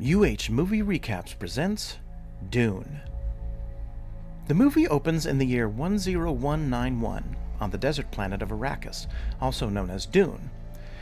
Movie Recaps presents Dune. The movie opens in the year 10191 on the desert planet of Arrakis, also known as Dune.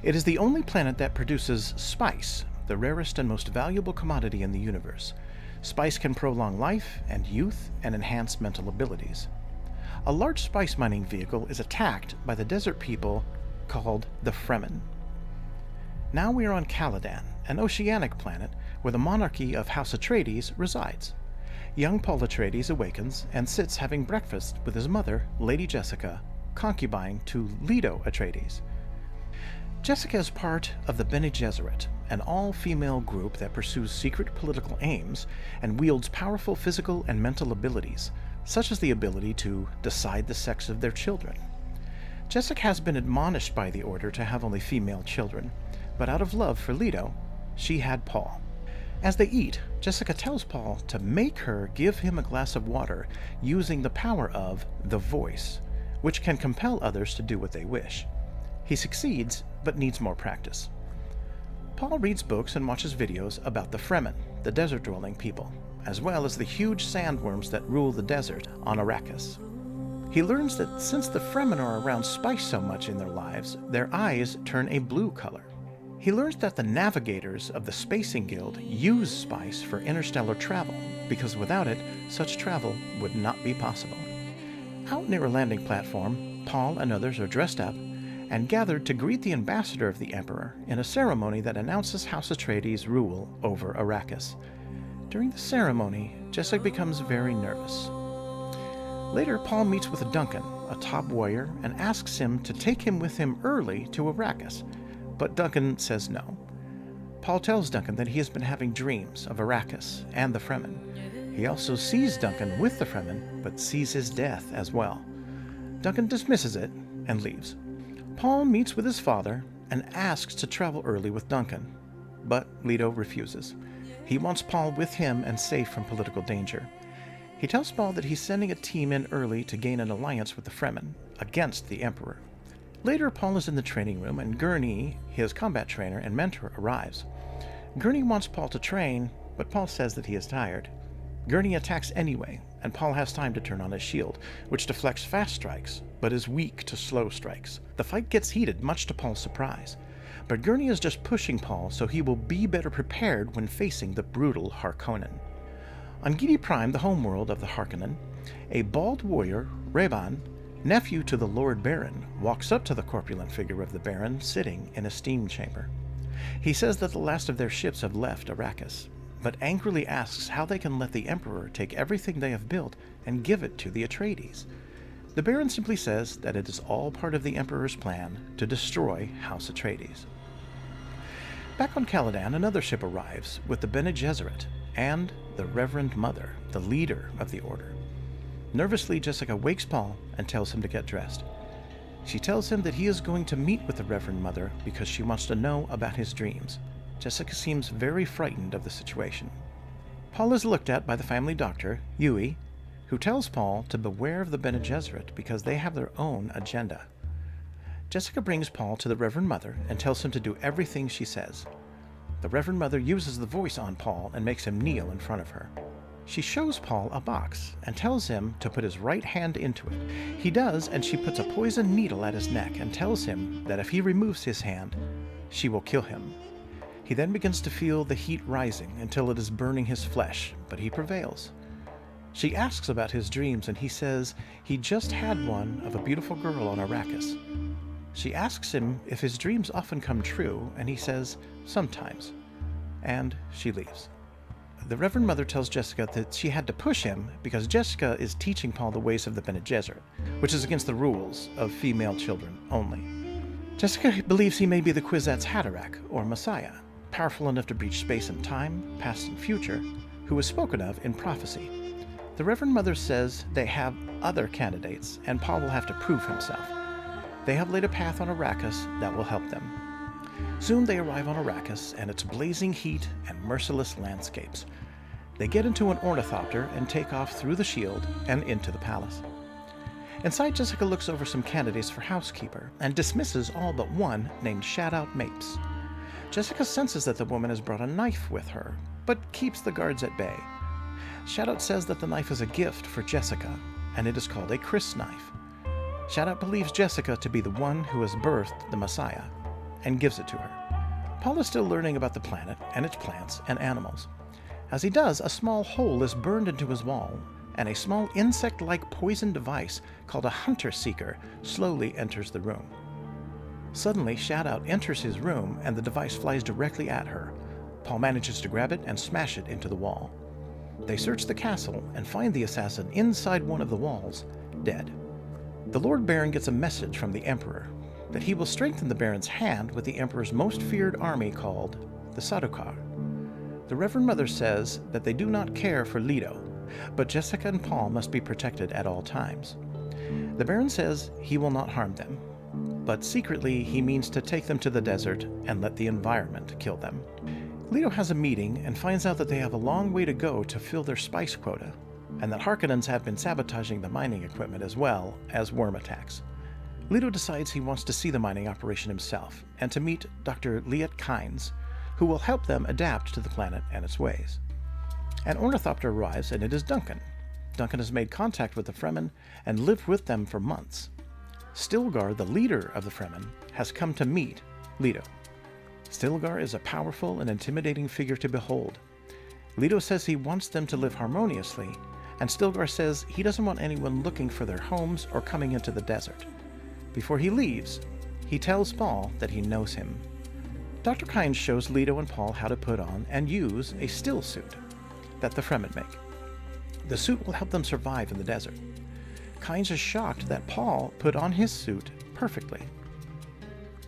It is the only planet that produces spice, the rarest and most valuable commodity in the universe. Spice can prolong life and youth and enhance mental abilities. A large spice mining vehicle is attacked by the desert people called the Fremen. Now we are on Caladan, an oceanic planet where the monarchy of House Atreides resides. Young Paul Atreides awakens and sits having breakfast with his mother, Lady Jessica, concubine to Leto Atreides. Jessica is part of the Bene Gesserit, an all-female group that pursues secret political aims and wields powerful physical and mental abilities, such as the ability to decide the sex of their children. Jessica has been admonished by the Order to have only female children, but out of love for Leto, she had Paul. As they eat, Jessica tells Paul to make her give him a glass of water using the power of the voice, which can compel others to do what they wish. He succeeds, but needs more practice. Paul reads books and watches videos about the Fremen, the desert-dwelling people, as well as the huge sandworms that rule the desert on Arrakis. He learns that since the Fremen are around spice so much in their lives, their eyes turn a blue color. He learns that the navigators of the Spacing Guild use spice for interstellar travel, because without it, such travel would not be possible. Out near a landing platform, Paul and others are dressed up and gathered to greet the ambassador of the Emperor in a ceremony that announces House Atreides' rule over Arrakis. During the ceremony, Jessica becomes very nervous. Later, Paul meets with Duncan, a top warrior, and asks him to take him with him early to Arrakis, but Duncan says no. Paul tells Duncan that he has been having dreams of Arrakis and the Fremen. He also sees Duncan with the Fremen, but sees his death as well. Duncan dismisses it and leaves. Paul meets with his father and asks to travel early with Duncan, but Leto refuses. He wants Paul with him and safe from political danger. He tells Paul that he's sending a team in early to gain an alliance with the Fremen against the Emperor. Later, Paul is in the training room and Gurney, his combat trainer and mentor, arrives. Gurney wants Paul to train, but Paul says that he is tired. Gurney attacks anyway, and Paul has time to turn on his shield, which deflects fast strikes, but is weak to slow strikes. The fight gets heated, much to Paul's surprise. But Gurney is just pushing Paul so he will be better prepared when facing the brutal Harkonnen. On Giedi Prime, the homeworld of the Harkonnen, a bald warrior, Reban, nephew to the Lord Baron, walks up to the corpulent figure of the Baron sitting in a steam chamber. He says that the last of their ships have left Arrakis, but angrily asks how they can let the Emperor take everything they have built and give it to the Atreides. The Baron simply says that it is all part of the Emperor's plan to destroy House Atreides. Back on Caladan, another ship arrives with the Bene Gesserit and the Reverend Mother, the leader of the Order. Nervously, Jessica wakes Paul and tells him to get dressed. She tells him that he is going to meet with the Reverend Mother because she wants to know about his dreams. Jessica seems very frightened of the situation. Paul is looked at by the family doctor, Yui, who tells Paul to beware of the Bene Gesserit because they have their own agenda. Jessica brings Paul to the Reverend Mother and tells him to do everything she says. The Reverend Mother uses the voice on Paul and makes him kneel in front of her. She shows Paul a box and tells him to put his right hand into it. He does, and she puts a poison needle at his neck and tells him that if he removes his hand, she will kill him. He then begins to feel the heat rising until it is burning his flesh, but he prevails. She asks about his dreams, and he says he just had one of a beautiful girl on Arrakis. She asks him if his dreams often come true, and he says, sometimes. And she leaves. The Reverend Mother tells Jessica that she had to push him because Jessica is teaching Paul the ways of the Bene Gesserit, which is against the rules of female children only. Jessica believes he may be the Kwisatz Haderach, or Messiah, powerful enough to breach space and time, past and future, who is spoken of in prophecy. The Reverend Mother says they have other candidates, and Paul will have to prove himself. They have laid a path on Arrakis that will help them. Soon they arrive on Arrakis and its blazing heat and merciless landscapes. They get into an ornithopter and take off through the shield and into the palace. Inside, Jessica looks over some candidates for housekeeper and dismisses all but one named Shadout Mapes. Jessica senses that the woman has brought a knife with her, but keeps the guards at bay. Shadout says that the knife is a gift for Jessica, and it is called a Chris knife. Shadout believes Jessica to be the one who has birthed the Messiah, and gives it to her. Paul is still learning about the planet and its plants and animals. As he does, a small hole is burned into his wall, and a small insect-like poison device called a hunter seeker slowly enters the room. Suddenly, Shadout enters his room, and the device flies directly at her. Paul manages to grab it and smash it into the wall. They search the castle and find the assassin inside one of the walls, dead. The Lord Baron gets a message from the Emperor that he will strengthen the Baron's hand with the Emperor's most feared army called the Sardaukar. The Reverend Mother says that they do not care for Leto, but Jessica and Paul must be protected at all times. The Baron says he will not harm them, but secretly he means to take them to the desert and let the environment kill them. Leto has a meeting and finds out that they have a long way to go to fill their spice quota, and that Harkonnens have been sabotaging the mining equipment as well as worm attacks. Leto decides he wants to see the mining operation himself and to meet Dr. Liet Kynes, who will help them adapt to the planet and its ways. An ornithopter arrives, and it is Duncan. Duncan has made contact with the Fremen and lived with them for months. Stilgar, the leader of the Fremen, has come to meet Leto. Stilgar is a powerful and intimidating figure to behold. Leto says he wants them to live harmoniously, and Stilgar says he doesn't want anyone looking for their homes or coming into the desert. Before he leaves, he tells Paul that he knows him. Dr. Kynes shows Leto and Paul how to put on and use a still suit that the Fremen make. The suit will help them survive in the desert. Kynes is shocked that Paul put on his suit perfectly.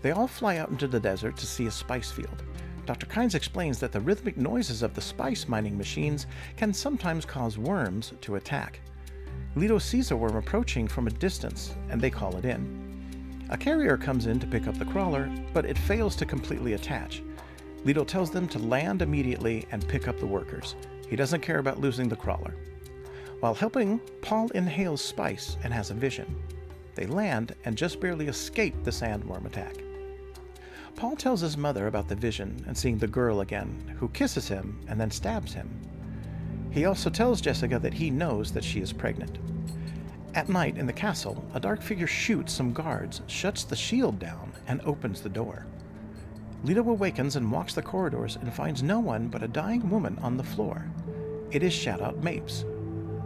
They all fly out into the desert to see a spice field. Dr. Kynes explains that the rhythmic noises of the spice mining machines can sometimes cause worms to attack. Leto sees a worm approaching from a distance, and they call it in. A carrier comes in to pick up the crawler, but it fails to completely attach. Leto tells them to land immediately and pick up the workers. He doesn't care about losing the crawler. While helping, Paul inhales spice and has a vision. They land and just barely escape the sandworm attack. Paul tells his mother about the vision and seeing the girl again, who kisses him and then stabs him. He also tells Jessica that he knows that she is pregnant. At night in the castle, a dark figure shoots some guards, shuts the shield down, and opens the door. Leto awakens and walks the corridors and finds no one but a dying woman on the floor. It is Shadout Mapes.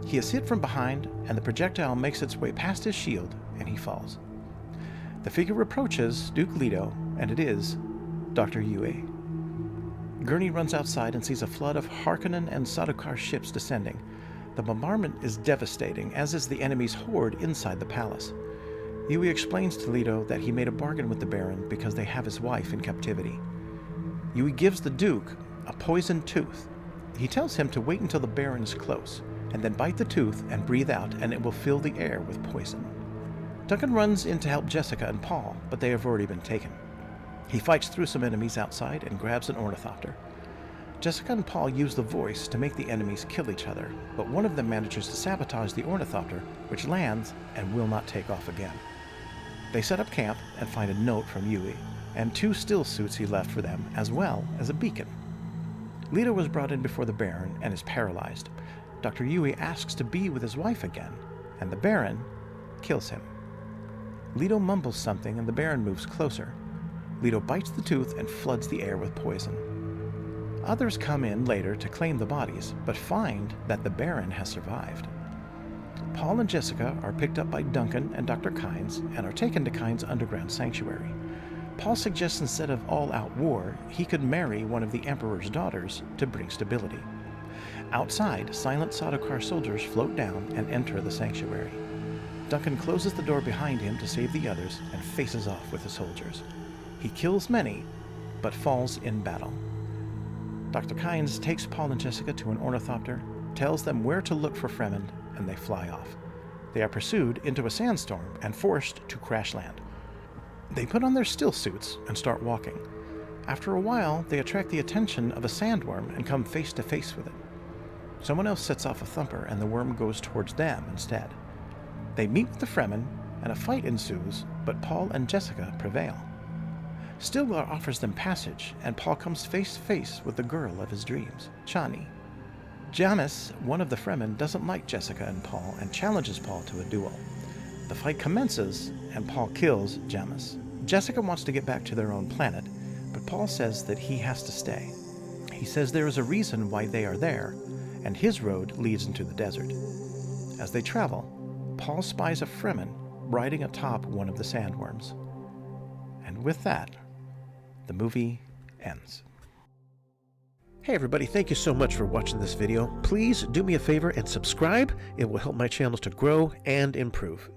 He is hit from behind, and the projectile makes its way past his shield, and he falls. The figure approaches Duke Leto, and it is Dr. Yue. Gurney runs outside and sees a flood of Harkonnen and Sardaukar ships descending. The bombardment is devastating, as is the enemy's horde inside the palace. Yue explains to Leto that he made a bargain with the Baron because they have his wife in captivity. Yue gives the Duke a poisoned tooth. He tells him to wait until the Baron is close, and then bite the tooth and breathe out, and it will fill the air with poison. Duncan runs in to help Jessica and Paul, but they have already been taken. He fights through some enemies outside and grabs an ornithopter. Jessica and Paul use the voice to make the enemies kill each other, but one of them manages to sabotage the ornithopter, which lands and will not take off again. They set up camp and find a note from Yui, and 2 still suits he left for them, as well as a beacon. Leto was brought in before the Baron and is paralyzed. Dr. Yui asks to be with his wife again, and the Baron kills him. Leto mumbles something and the Baron moves closer. Leto bites the tooth and floods the air with poison. Others come in later to claim the bodies, but find that the Baron has survived. Paul and Jessica are picked up by Duncan and Dr. Kynes and are taken to Kynes' underground sanctuary. Paul suggests instead of all-out war, he could marry one of the Emperor's daughters to bring stability. Outside, silent Sardaukar soldiers float down and enter the sanctuary. Duncan closes the door behind him to save the others and faces off with the soldiers. He kills many, but falls in battle. Dr. Kynes takes Paul and Jessica to an ornithopter, tells them where to look for Fremen, and they fly off. They are pursued into a sandstorm and forced to crash land. They put on their still suits and start walking. After a while, they attract the attention of a sandworm and come face to face with it. Someone else sets off a thumper and the worm goes towards them instead. They meet with the Fremen and a fight ensues, but Paul and Jessica prevail. Stillwell offers them passage, and Paul comes face to face with the girl of his dreams, Chani. Janice, one of the Fremen, doesn't like Jessica and Paul and challenges Paul to a duel. The fight commences, and Paul kills Janice. Jessica wants to get back to their own planet, but Paul says that he has to stay. He says there is a reason why they are there, and his road leads into the desert. As they travel, Paul spies a Fremen riding atop one of the sandworms. And with that, the movie ends. Hey everybody, thank you so much for watching this video. Please do me a favor and subscribe. It will help my channel to grow and improve.